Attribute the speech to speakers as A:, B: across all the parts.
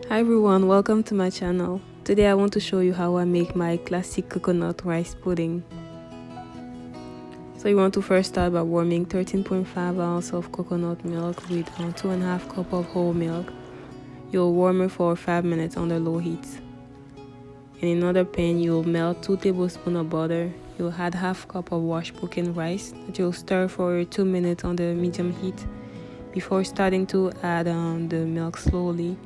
A: Hi everyone, welcome to my channel. Today I want to show you how I make my classic coconut rice pudding. So you want to first start by warming 13.5 ounces of coconut milk with 2.5 cups of whole milk. You'll warm it for 5 minutes under low heat. In another pan, you'll melt 2 tablespoons of butter. You'll add half cup of washed broken rice that you'll stir for 2 minutes under medium heat before starting to add the milk slowly.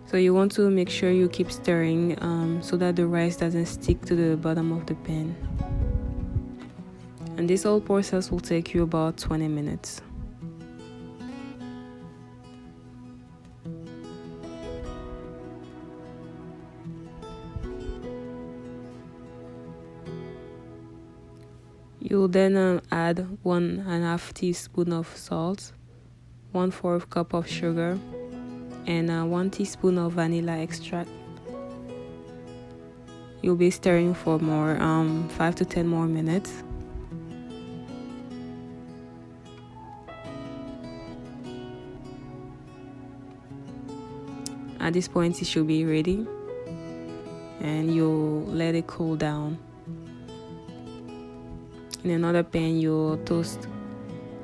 A: So you want to make sure you keep stirring so that the rice doesn't stick to the bottom of the pan. And this whole process will take you about 20 minutes. You'll then add 1.5 teaspoon of salt, 1/4 cup of sugar, and 1 teaspoon of vanilla extract. You'll be stirring for more 5 to 10 more minutes. At this point it should be ready, and you'll let it cool down. In another pan, you'll toast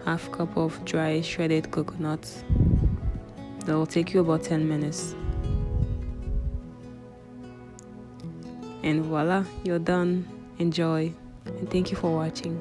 A: half cup of dry shredded coconuts. That will take you about 10 minutes. And voila, you're done. Enjoy, and thank you for watching.